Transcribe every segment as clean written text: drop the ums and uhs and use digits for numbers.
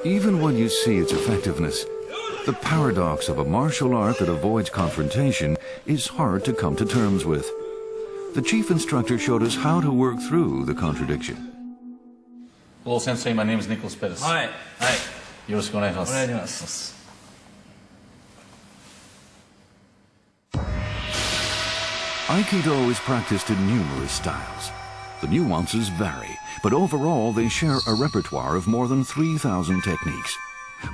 Even when you see its effectiveness, the paradox of a martial art that avoids confrontation is hard to come to terms with. The chief instructor showed us how to work through the contradiction. Hello, Sensei. My name is Nicholas Pettis. Hi. Hi. よろしくお願いします。お願いします。Aikido is practiced in numerous styles. The nuances vary, but overall they share a repertoire of more than 3,000 techniques.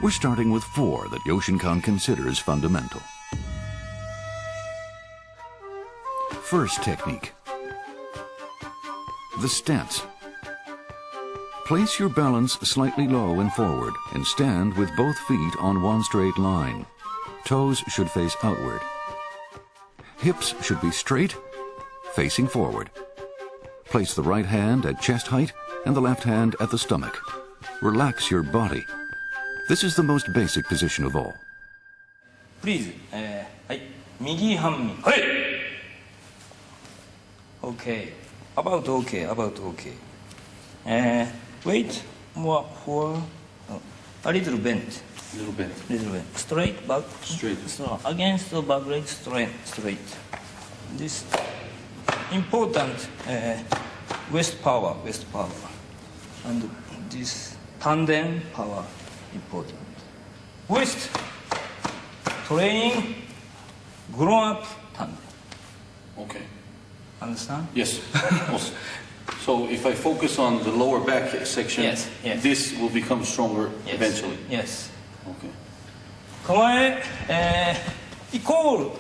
We're starting with 4 that Yoshinkan considers fundamental. First technique, the stance. Place your balance slightly low and forward and stand with both feet on one straight line. Toes should face outward. Hips should be straight, facing forward. Place the right hand at chest height and the left hand at the stomach. Relax your body. This is the most basic position of all. Please. はい。右半身。はい。Okay. About okay. About okay. Wait. More for a little bent. Little bit. Little bent. Straight back. Straight. So against the back leg. Straight. Straight. This important waist power. Waist power. And this tandem power. Important. Waist training, grown up tandem. Okay. Understand? Yes. Also. So if I focus on the lower back section, yes, yes. This will become stronger yes. eventually. Yes. Okay. 構え、イコール、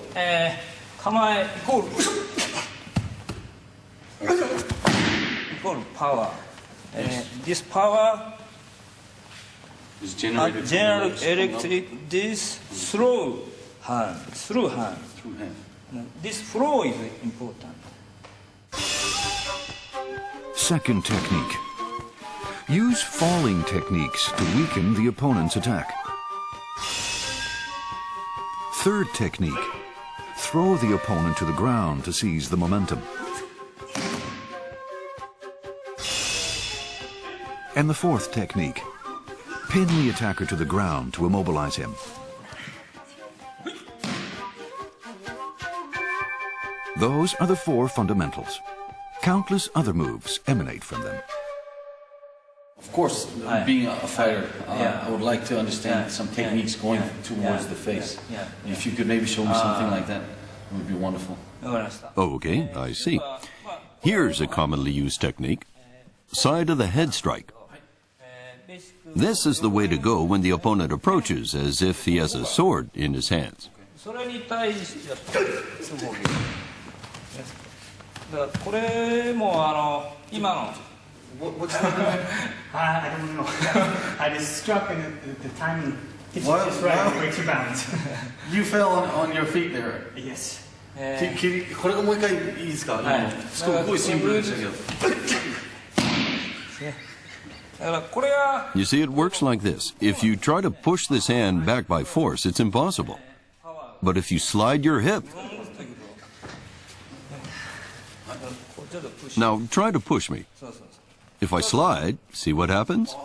構えイコール、イコールパワー。This power is generated general electric. This through hand. Through hand. Through hand. This flow is important. Second technique. Use falling techniques to weaken the opponent's attack. Third technique. Throw the opponent to the ground to seize the momentum. And the fourth technique. Pin the attacker to the ground to immobilize him. Those are the 4 fundamentals. Countless other moves emanate from them. Of course, being a fighter, I would like to understand some techniques going towards the face. If you could maybe show me something like that, it would be wonderful. Okay, I see. Here's a commonly used technique. Side of the head strike. This is the way to go when the opponent approaches, as if he has a sword in his hands. What's I don't know. I just struck and the timing hits you just right, it breaks your balance. You fell on your feet there. Yes. これがもう一回いいですか？すごいシンプルでしたけど。You see, it works like this. If you try to push this hand back by force, it's impossible. But if you slide your hip... Now, try to push me. If I slide, see what happens?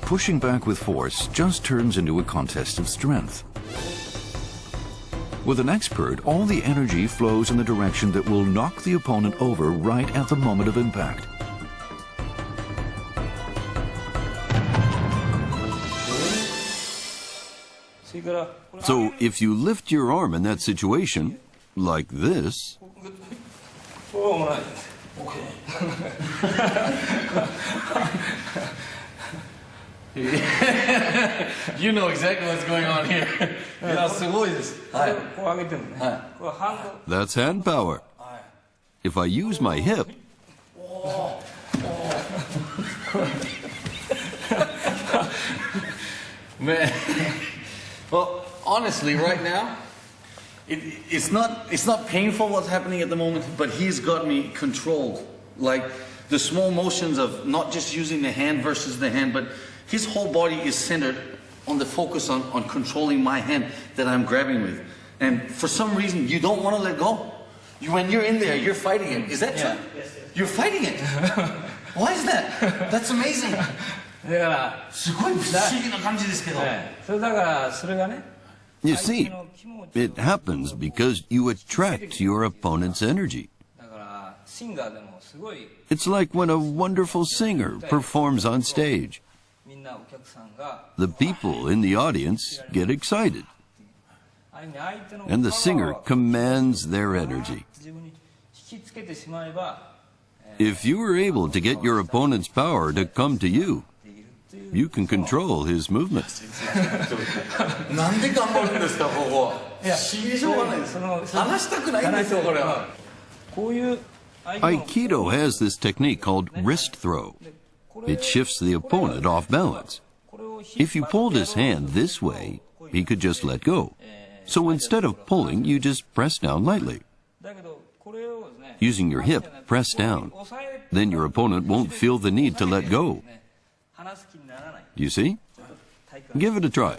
Pushing back with force just turns into a contest of strength. With an expert, all the energy flows in the direction that will knock the opponent over right at the moment of impact. So, if you lift your arm in that situation, like this... You know exactly what's going on here. That's hand power. If I use my hip... Man, well, honestly, right now, it's not painful what's happening at the moment, but he's got me controlled. Like the small motions of not just using the hand versus the hand, but his whole body is centered on the focus on controlling my hand that I'm grabbing with. And for some reason, you don't want to let go. When you're in there, you're fighting it. Is that true? Yes. You're fighting it. Why is that? That's amazing. だからすごい不思議な感じですけど。それだからそれがね You see, it happens because you attract your opponent's energy. だからシンガーでもすごい It's like when a wonderful singer performs on stage. みんなお客さんが The people in the audience get excited, 相手の and the singer commands their energy. 自分に引きつけてしまえば If you are able to get your opponent's power to come to you, you can control his movement. なんで頑張るんですか、ここ。いや死にしょうがないです。話したくないんですよ、これは。こういう Aikido has this technique called wrist throw. It shifts the opponent off balance. If you pulled his hand this way, he could just let go. So instead of pulling, you just press down lightly. だけどこれをね Using your hip, press down. Then your opponent won't feel the need to let go. 話す気にならない You see? Give it a try.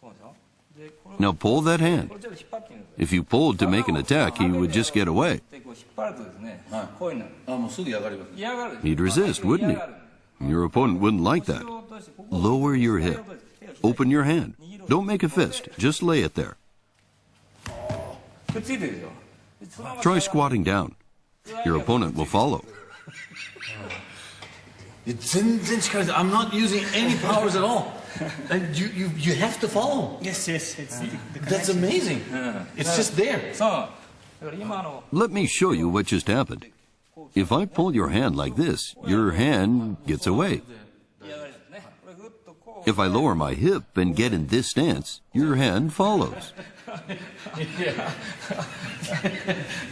こうでしょでこれ Now pull that hand. これちょっと引っ張ってみる If you pulled to make an attack, he would just get away. でこう引っ張るとですねこういうのあ、もうすぐ嫌がります。嫌がる He'd resist, wouldn't he? Your opponent wouldn't like that. Lower your hip. Open your hand. Don't make a fist. Just lay it there. くっついてるでしょでそのまま Try squatting down. Your opponent will follow. 全然力です。I'm not using any powers at all. And you have to follow. Yes, yes. It's the That's connection. amazing. It's just there. そうだから今Let me show you what just happened. If I pull your hand like this, your hand gets away. 嫌がりですねこれぐっとこう If I lower my hip and get in this stance, your hand follows. いや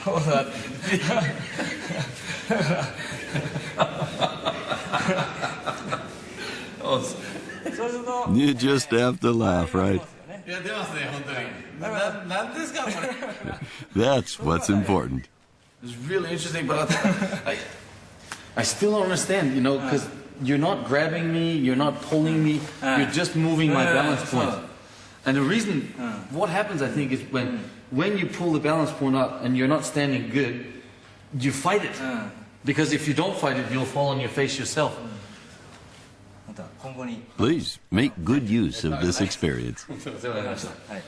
そうだそうすると You just have to laugh, right? いや、出ますね、本当に。なんですか、これ。That's what's important. It's really interesting, but I still don't understand, because you're not grabbing me, you're not pulling me, you're just moving my balance point. And the reason, what happens, I think, is when you pull the balance point up and you're not standing good, you fight it. Because if you don't fight it, you'll fall on your face yourself. また今後に Please make good use of this experience. すいません、わかりました。はい